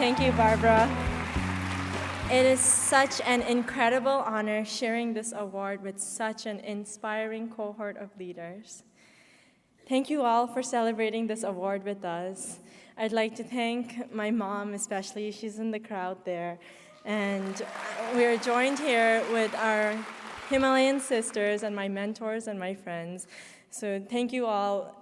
Thank you, Barbara. It is such an incredible honor sharing this award with such an inspiring cohort of leaders. Thank you all for celebrating this award with us. I'd like to thank my mom especially, she's in the crowd there. And we are joined here with our Himalayan sisters and my mentors and my friends. So thank you all.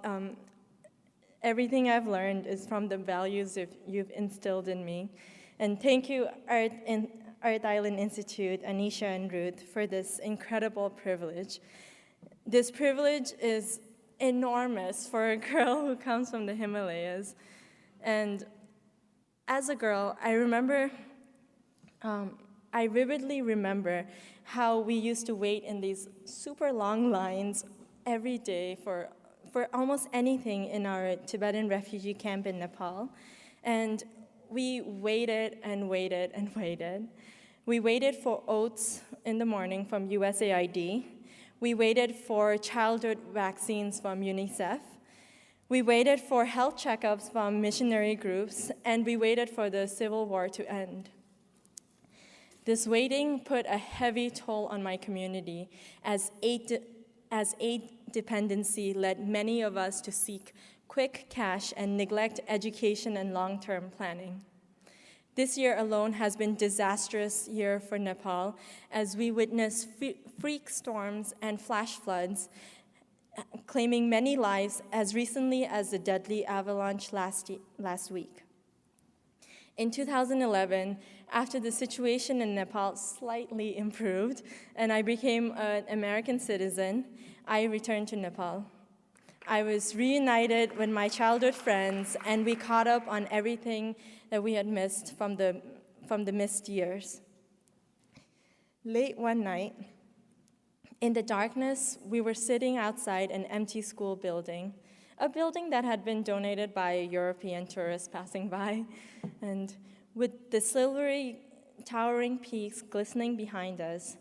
Everything I've learned is from the values you've instilled in me. And thank you, Art Island Institute, Anisha and Ruth, for this incredible privilege. This privilege is enormous for a girl who comes from the Himalayas. And as a girl, I vividly remember how we used to wait in these super long lines every day for almost anything in our Tibetan refugee camp in Nepal. And we waited and waited and waited. We waited for oats in the morning from USAID. We waited for childhood vaccines from UNICEF. We waited for health checkups from missionary groups, and we waited for the civil war to end. This waiting put a heavy toll on my community as aid dependency led many of us to seek quick cash and neglect education and long-term planning. This year alone has been a disastrous year for Nepal as we witness freak storms and flash floods, claiming many lives as recently as the deadly avalanche last week. In 2011, after the situation in Nepal slightly improved and I became an American citizen, I returned to Nepal. I was reunited with my childhood friends, and we caught up on everything that we had missed from the missed years. Late one night, in the darkness, we were sitting outside an empty school building, a building that had been donated by a European tourist passing by. And with the silvery, towering peaks glistening behind us,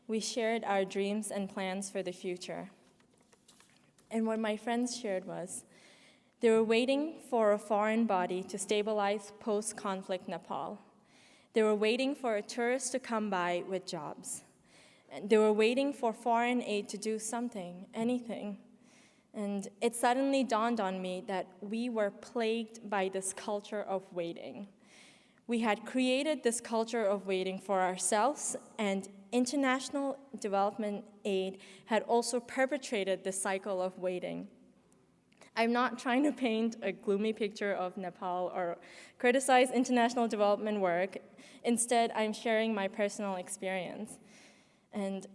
we shared our dreams and plans for the future. And what my friends shared was, they were waiting for a foreign body to stabilize post-conflict Nepal. They were waiting for a tourist to come by with jobs. And they were waiting for foreign aid to do something, anything. And it suddenly dawned on me that we were plagued by this culture of waiting. We had created this culture of waiting for ourselves, and international development aid had also perpetrated the cycle of waiting. I'm not trying to paint a gloomy picture of Nepal or criticize international development work. Instead, I'm sharing my personal experience. And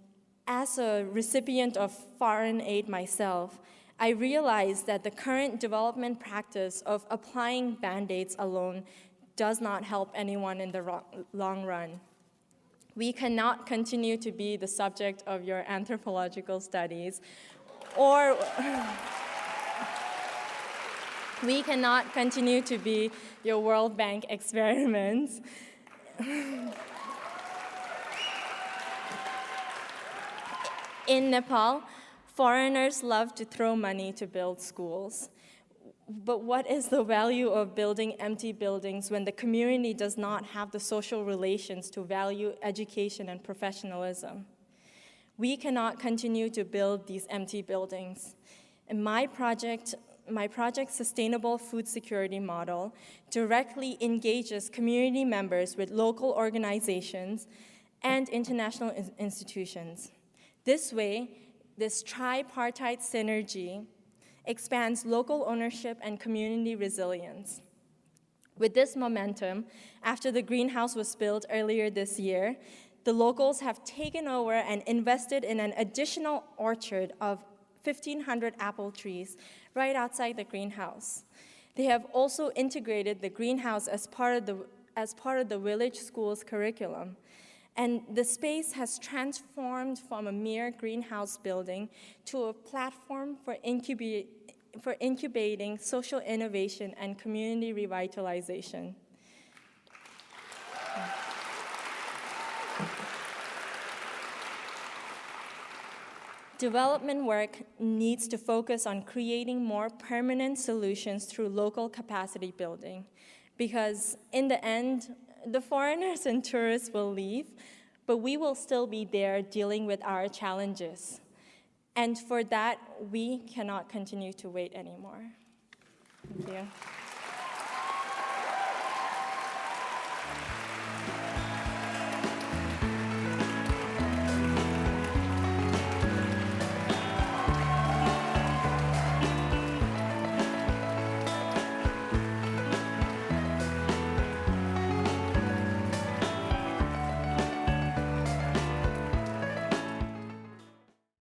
as a recipient of foreign aid myself, I realized that the current development practice of applying Band-Aids alone does not help anyone in the long run. We cannot continue to be the subject of your anthropological studies, or we cannot continue to be your World Bank experiments. In Nepal, foreigners love to throw money to build schools. But what is the value of building empty buildings when the community does not have the social relations to value education and professionalism? We cannot continue to build these empty buildings. And my project, Sustainable Food Security Model, directly engages community members with local organizations and international institutions. This way, this tripartite synergy expands local ownership and community resilience. With this momentum, after the greenhouse was built earlier this year, the locals have taken over and invested in an additional orchard of 1,500 apple trees right outside the greenhouse. They have also integrated the greenhouse as part of the village school's curriculum. And the space has transformed from a mere greenhouse building to a platform for incubating social innovation and community revitalization. Development work needs to focus on creating more permanent solutions through local capacity building. because in the end, the foreigners and tourists will leave, but we will still be there dealing with our challenges. And for that, we cannot continue to wait anymore. Thank you.